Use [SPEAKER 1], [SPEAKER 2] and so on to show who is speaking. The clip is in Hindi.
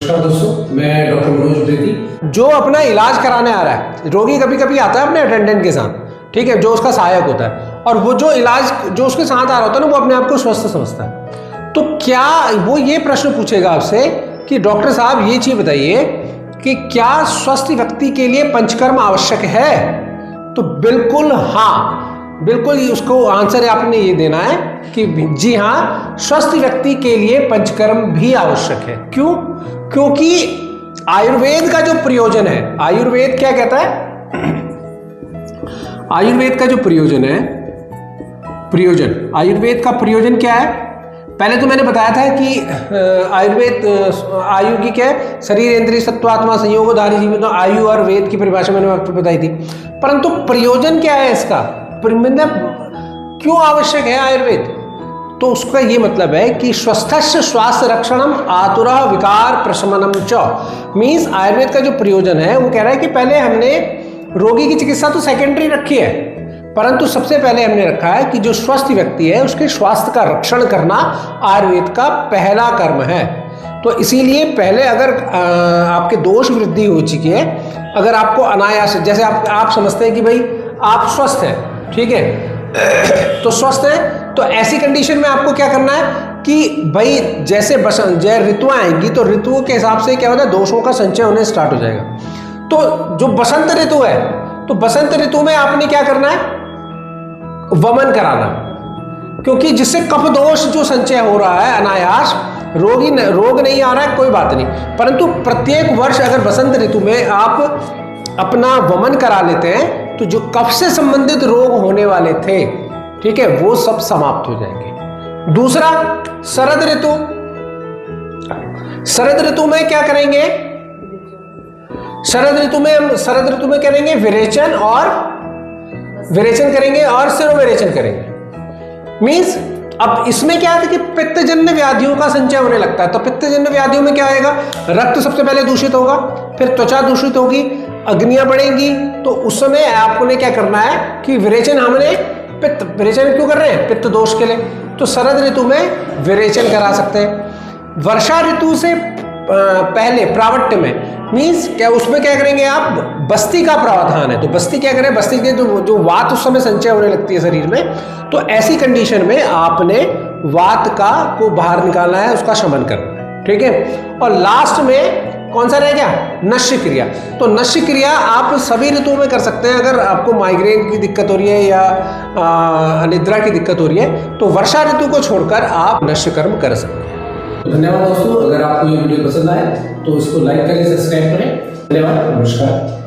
[SPEAKER 1] नमस्कार दोस्तों, मैं डॉक्टर मनोज द्विवेदी।
[SPEAKER 2] जो अपना इलाज कराने आ रहा है, रोगी कभी कभी आता है अपने अटेंडेंट के साथ, ठीक है, जो उसका सहायक होता है, और वो जो इलाज जो उसके साथ आ रहा होता है ना, वो अपने आप को स्वस्थ समझता है। तो क्या वो ये प्रश्न पूछेगा आपसे कि डॉक्टर साहब ये चीज बताइए कि क्या स्वस्थ व्यक्ति के लिए पंचकर्म आवश्यक है? तो बिल्कुल हाँ, बिल्कुल उसको आंसर आपने ये देना है कि जी हाँ, स्वस्थ व्यक्ति के लिए पंचकर्म भी आवश्यक है। क्यों? क्योंकि आयुर्वेद का जो प्रयोजन है, आयुर्वेद क्या कहता है? आयुर्वेद का जो प्रयोजन है, आयुर्वेद का प्रयोजन क्या है? पहले तो मैंने बताया था कि आयुर्वेद आयु की क्या है? शरीर इंद्रिय सत्वात्मा संयोगधारी जीवन। तो आयु और वेद की परिभाषा मैंने आपको बताई थी, परंतु प्रयोजन क्या है इसका? क्यों आवश्यक है आयुर्वेद? तो उसका ये मतलब है कि स्वस्थस्य स्वास्थ्य रक्षणम आतुरः विकार प्रशमनम च। मीन्स आयुर्वेद का जो प्रयोजन है वो कह रहा है कि पहले हमने रोगी की चिकित्सा तो सेकेंडरी रखी है, परंतु सबसे पहले हमने रखा है कि जो स्वस्थ व्यक्ति है उसके स्वास्थ्य का रक्षण करना आयुर्वेद का पहला कर्म है। तो इसीलिए पहले अगर आपके दोष वृद्धि हो चुकी है, अगर आपको अनायास, जैसे आप समझते हैं कि भाई आप स्वस्थ हैं, ठीक है, तो स्वस्थ है, तो ऐसी कंडीशन में आपको क्या करना है कि भाई जैसे ऋतुएं आएंगी तो ऋतुओं के हिसाब से क्या होता है, दोषों का संचय होने स्टार्ट हो जाएगा। तो जो बसंत ऋतु है, तो बसंत ऋतु में आपने क्या करना है? वमन कराना, क्योंकि जिससे कफ दोष जो संचय हो रहा है अनायास, रोग नहीं आ रहा है, कोई बात नहीं, परंतु प्रत्येक वर्ष अगर बसंत ऋतु में आप अपना वमन करा लेते हैं तो जो कफ से संबंधित रोग होने वाले थे, ठीक है, वो सब समाप्त हो जाएंगे। दूसरा, शरद ऋतु। शरद ऋतु में क्या करेंगे? शरद ऋतु में करेंगे विरेचन करेंगे और सिरोविरेचन करेंगे। मीन्स अब इसमें क्या है कि पित्तजन्य व्याधियों का संचय होने लगता है। तो पित्तजन्य व्याधियों में क्या आएगा? रक्त सबसे पहले दूषित होगा, फिर त्वचा दूषित होगी, अग्नियां बढ़ेंगी। तो उस समय आपने क्या करना है कि विरेचन, हमने विरेचन क्यों कर रहे हैं? पित्त दोष के लिए। तो शरद ऋतु में विरेचन करा सकते हैं। वर्षा ऋतु से पहले प्रावट्य में, मीन्स क्या, उसमें क्या करेंगे आप? बस्ती का प्रावधान है, तो बस्ती क्या करें? बस्ती के जो वात उस समय संचय होने लगती है शरीर में, तो ऐसी कंडीशन में आपने वात को बाहर निकालना है, उसका शमन करना है, ठीक है। और लास्ट में कौन सा रह गया? नश्य क्रिया। तो नश्य क्रिया आप सभी ऋतुओं में कर सकते हैं। अगर आपको माइग्रेन की दिक्कत हो रही है या अनिद्रा की दिक्कत हो रही है, तो वर्षा ऋतु को छोड़कर आप नश्य कर्म कर सकते हैं।
[SPEAKER 1] धन्यवाद दोस्तों, अगर आपको ये वीडियो पसंद आए तो इसको लाइक करें, सब्सक्राइब करें। धन्यवाद, नमस्कार।